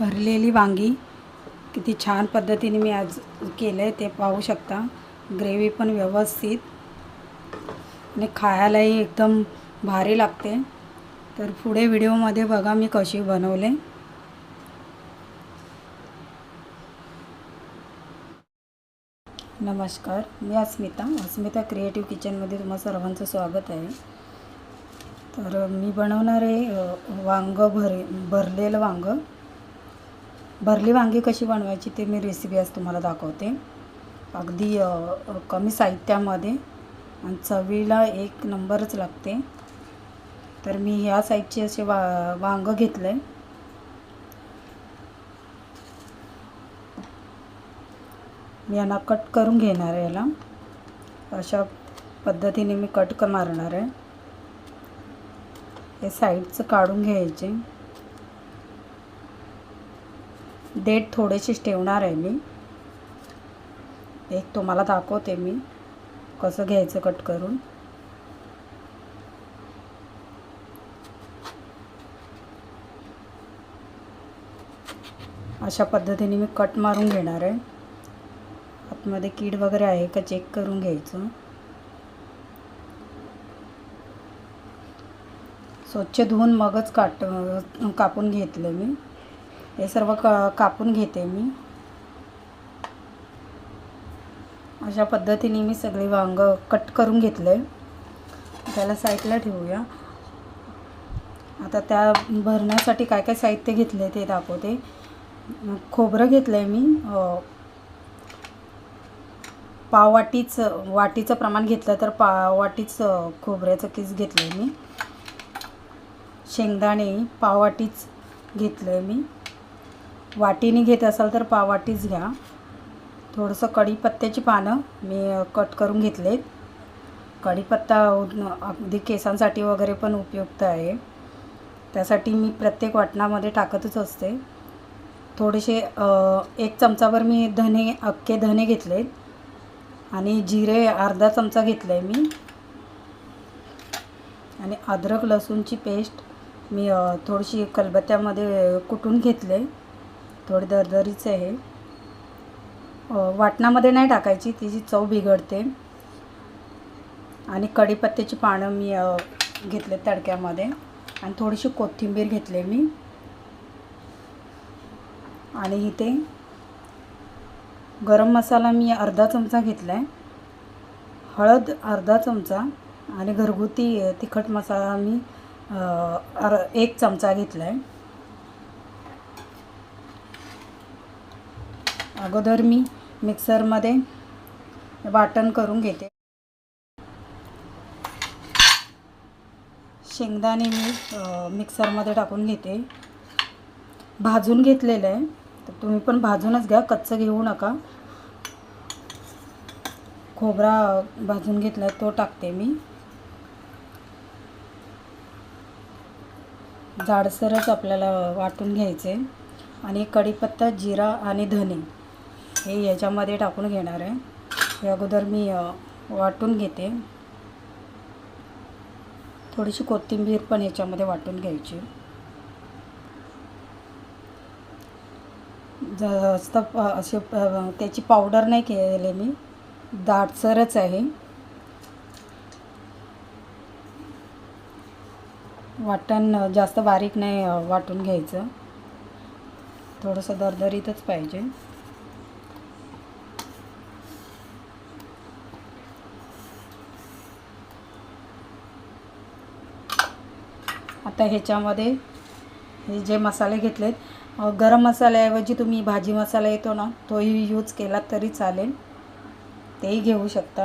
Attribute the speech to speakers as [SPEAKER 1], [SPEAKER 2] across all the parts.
[SPEAKER 1] भरलेली वांगी किती छान पद्धतीने मी आज केलं आहे ते पाहू शकता। ग्रेव्ही पण व्यवस्थित आणि खायलाही एकदम भारी लागते। तर पुढे व्हिडिओमध्ये बघा मी कशी बनवले। नमस्कार, मी अस्मिता क्रिएटिव्ह किचनमध्ये तुम्हा सर्वांचं स्वागत आहे। तर मी बनवणार आहे भरलेलं वांगं। भरली वांगी कशी बनवायची ते मी रेसिपी आज तुम्हाला दाखवते। अगदी कमी साहित्यामध्ये आणि चवीला एक नंबरच लागते। तर मी ह्या साईजचे असे वांगं घेतले। मी यांना कट करून घेणार आहे। याला अशा पद्धतीने मी कट मारणार आहे। हे साईडचं काढून घ्यायचे। देठ थोडेसेच ठेवणार आहे मी। एक तुम्हाला दाखवते मी कसं घ्यायचं कट करून। अशा पद्धतीने मी कट मारून घेणार आहे। आतमध्ये कीड वगैरे आहे का चेक करून घ्यायचं। स्वच्छ धुवून मगच कापून घेतलं मी। हे सर्व कापून घेते मी। अशा पद्धतीने मी सगळे वांग कट करून घेतले। त्याला साईडला ठेवूया। आता त्या भरण्यासाठी काय काय साहित्य घेतले ते दाखवते। खोबरं घेतलंय मी वाटीचं प्रमाण घेतलं तर वाटीच खोबऱ्याचं किस घेतलंय मी। शेंगदाणे पाववाटीच घेतलंय मी। वाटीने घेत असाल तर पाववाटीच घ्या। थोडंसं कढीपत्त्याची पानं मी कट करून घेतलेत। कढीपत्ता अगदी केसांसाठी वगैरे पण उपयुक्त आहे। त्यासाठी मी प्रत्येक वाटणामध्ये टाकतच असते। थोडेसे 1 चमचाभर मी अख्खे धने घेतलेत आणि जिरे अर्धा चमचा घेतले मी। आणि अद्रक लसूणची पेस्ट मी थोडीशी खलबत्त्यामध्ये कुटून घेतले। थोडी दरदरीच आहे। वाटणामध्ये नाही टाकायची, तिची चव बिघडते। आणि कढीपत्त्याची पानं मी घेतले तडक्यामध्ये आणि थोडीशी कोथिंबीर घेतले मी। आणि इथे गरम मसाला मी अर्धा चमचा घेतला आहे। हळद अर्धा चमचा आणि घरगुती तिखट मसाला मी 1 चमचा घेतला आहे। अगोदर मी मिक्सरमध्ये वाटण करून घेते। शेंगदाणे मी मिक्सरमध्ये टाकून घेते। भाजून घेतलेलं आहे, तर तुम्ही पण भाजूनच घ्या, कच्चं घेऊ नका। खोबरा भाजून घेतला तो टाकते मी। जाडसरच आपल्याला वाटून घ्यायचे। आणि कढीपत्ता जिरा आणि धने हे याच्यामध्ये टाकून घेणार आहे। हे अगोदर मी वाटून घेते। थोडीशी कोथिंबीर पण याच्यामध्ये वाटून घ्यायची। जास्त असे त्याची पावडर नाही केले मी, दाटसरच आहे। वाटण जास्त बारीक नाही वाटून घ्यायचं, थोडंसं दरदरीतच पाहिजे। आता ह्याच्यामध्ये हे जे मसाले घेतलेत, गरम मसाल्याऐवजी तुम्ही भाजी मसाला येतो ना, तोही यूज केला तरी चालेल, तेही घेऊ शकता।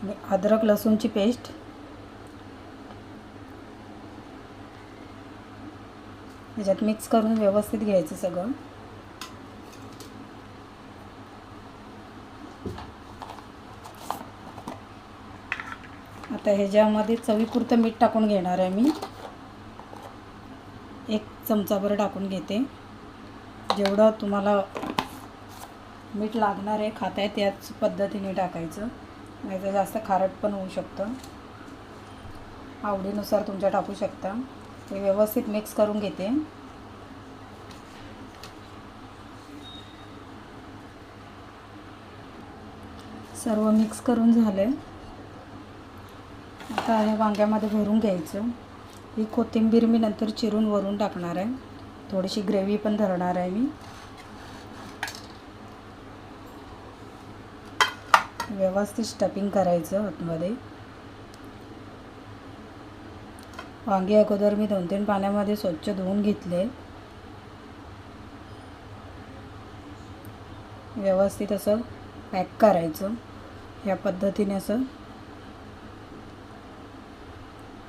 [SPEAKER 1] आणि अद्रक लसूणची पेस्ट ह्याच्यात मिक्स करून व्यवस्थित घ्यायचं सगळं। आता ह्याच्यामध्ये चवीपुरतं मीठ टाकून घेणार आहे मी। 1 चमचाभर टाकून घेते। जेवढं तुम्हाला मीठ लागणार आहे खाताय त्याच पद्धतीने टाकायचं। नाही तर जास्त खारट पण होऊ शकतं. आवडीनुसार तुमच्या टाकू शकता. ते व्यवस्थित मिक्स करून घेते. सर्व मिक्स करून झाले. आता हे वांग्यामध्ये भरून घ्यायचं. ही कोथिंबीर मी नंतर चिरून वरून टाकणार आहे. थोडीशी ग्रेव्ही पण धरणार आहे मी. व्यवस्थित स्टफिंग करायचं आतमध्ये. वांगी अगोदर मी 2-3 पाण्यामध्ये स्वच्छ धुवून घेतले. व्यवस्थित असं पॅक करायचं. या पद्धतीने असं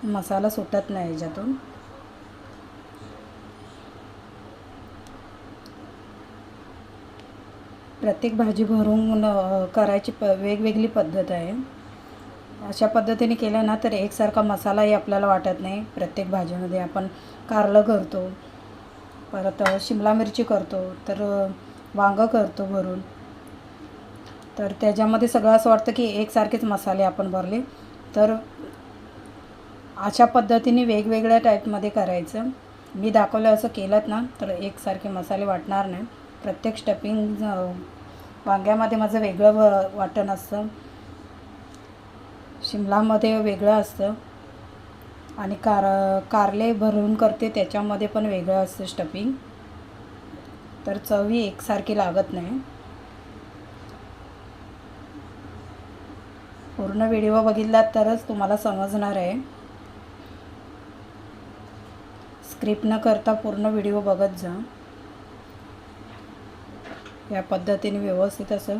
[SPEAKER 1] मसाला सुटत नाही याच्यातून. प्रत्येक भाजी भरून करायची वेगवेगळी पद्धत आहे. अशा पद्धतीने केलं ना तर एकसारखा मसालाही आपल्याला वाटत नाही. प्रत्येक भाजीमध्ये आपण कारलं करतो, परत शिमला मिरची करतो, तर वांगं करतो भरून, तर त्याच्यामध्ये सगळं असं वाटतं की एकसारखेच मसाले आपण भरले. तर अशा पद्धतीने वेगवेगळ्या टाईपमध्ये करायचं. मी दाखवलं असं केलं ना तर एकसारखे मसाले वाटणार नाही. प्रत्येक स्टफिंग वांग्यामध्ये माझं वेगळं वाटण असतं, शिमलामध्ये वेगळं असतं, आणि कारले भरून करते त्याच्यामध्ये पण वेगळं असतं स्टफिंग. तर चवी एकसारखी लागत नाही. पूर्ण व्हिडिओ बघितलात तरच तुम्हाला समजणार आहे. स्क्रिप्ट न करता पूर्ण व्हिडिओ बघत जा. या पद्धतीने व्यवस्थित असं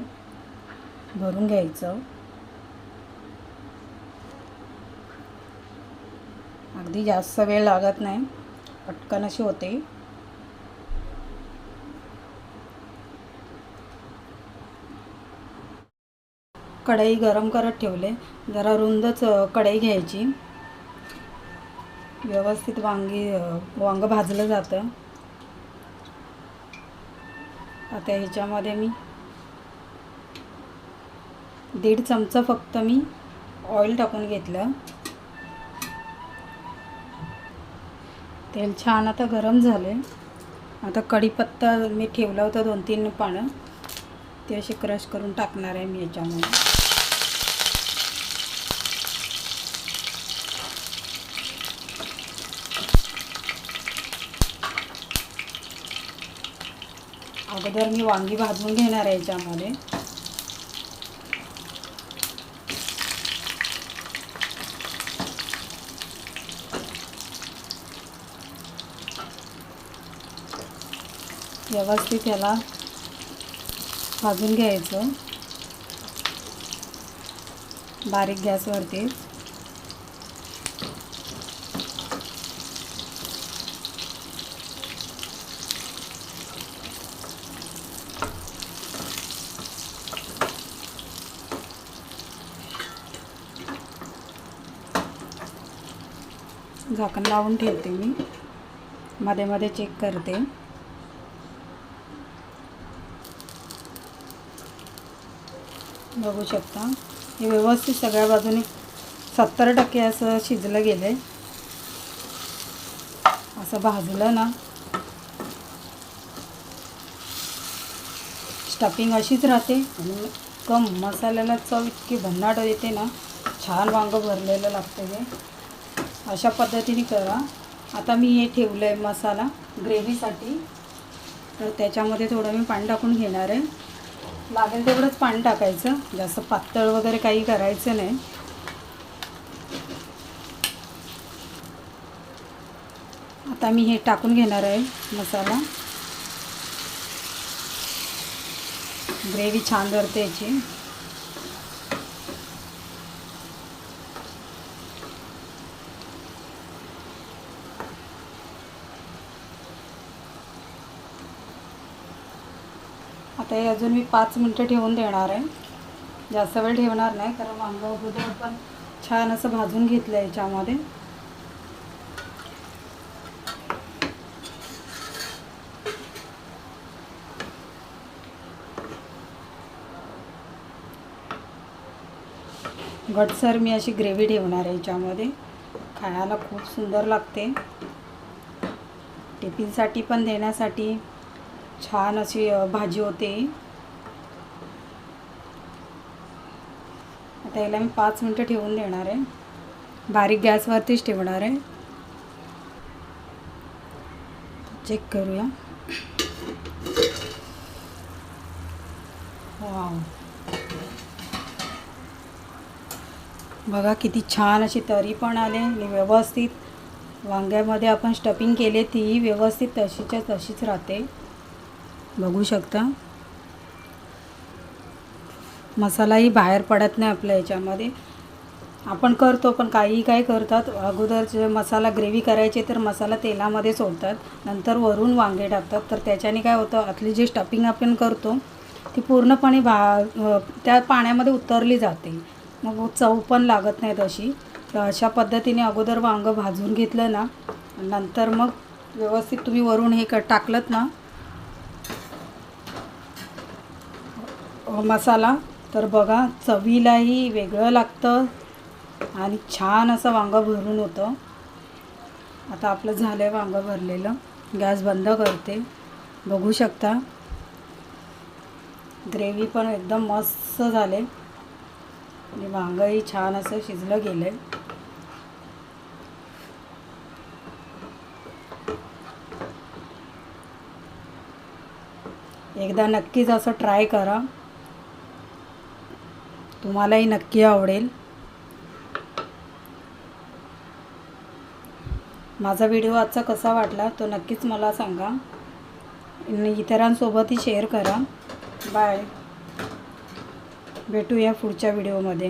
[SPEAKER 1] भरून घ्यायचं. अगदी जास्त वेळ लागत नाही, पटकन अशी होते. कढई गरम करत ठेवले. जरा रुंदच कढई घ्यायची. व्यवस्थित वांगं भाजलं जातं. आता ह्याच्यामध्ये मी 1.5 चमचा फक्त मी ऑइल टाकून घेतलं. तेल छान आता गरम झाले. आता कढीपत्ता मी ठेवलं होतं 2-3 पानं, ते असे क्रश करून टाकणार आहे मी याच्यामध्ये. अगोदर मी वांगी भाजून घेणार आहे याच्यामध्ये. व्यवस्थित याला भाजून घ्यायचं बारीक गॅसवरती. झाकण लावून ठेवते मी. मध्ये मध्ये चेक करते. बघू शकता हे व्यवस्थित सगळ्या बाजूने 70% असं शिजलं गेलं आहे. असं भाजलं ना, स्टफिंग अशीच राहते आणि कम मसाल्याला चव इतकी भन्नाट येते ना, छान वांगं भरलेलं लागतं हे. अशा पद्धतीने करा. आता मी हे ठेवलं आहे मसाला ग्रेव्हीसाठी, तर त्याच्यामध्ये थोडं मी पाणी टाकून घेणार आहे. लागेल तेवढंच पाणी टाकायचं, जास्त पातळ वगैरे काही करायचं नाही. आता मी हे टाकून घेणार आहे मसाला. ग्रेव्ही छान धरते याची. आता हे अजून मी 5 मिनटं ठेवून देणार आहे. जास्त वेळ ठेवणार नाही, कारण वांगं अगोदर पण छान असं भाजून घेतलं आहे याच्यामध्ये. घटसर मी अशी ग्रेव्ही ठेवणार आहे याच्यामध्ये. खायला खूप सुंदर लागते. टिफिनसाठी पण देण्यासाठी छान अशी भाजी होते. आता याला मी 5 मिनटं ठेवून देणार आहे. बारीक गॅसवरतीच ठेवणार आहे. चेक करूया. वाव, बघा किती छान अशी तरी पण आले आणि व्यवस्थित वांग्यामध्ये आपण स्टफिंग केले ती व्यवस्थित तशीच्या तशीच राहते. बघू शकता. मसालाही बाहेर पडत नाही आपल्या याच्यामध्ये. आपण करतो पण काही काय करतात, अगोदर जे मसाला ग्रेव्ही करायचे तर मसाला तेलामध्ये सोडतात, नंतर वरून वांगे टाकतात. तर त्याच्याने काय होतं, आतली जी स्टफिंग आपण करतो ती पूर्णपणे त्या पाण्यामध्ये उतरली जाते. मग चव पण लागत नाही तशी. तर अशा पद्धतीने अगोदर वांगं भाजून घेतलं ना, नंतर मग व्यवस्थित तुम्ही वरून हे टाकलंत ना मसाला, तर बघा चवीलाही वेगळं लागतं आणि छान असं वांगं भरून होतं. आता आपलं झालं आहे वांगं भरलेलं. गॅस बंद करते. बघू शकता ग्रेव्ही पण एकदम मस्त झाले आणि वांगंही छान असं शिजलं गेलं आहे. एकदा नक्कीच असं ट्राय करा, तुम्हालाही नक्की आवडेल. माझा व्हिडिओ आजचा कसा वाटला तो नक्कीच मला सांगा आणि इतरांसोबतही शेअर करा. बाय. भेटूया पुढच्या व्हिडिओमध्ये.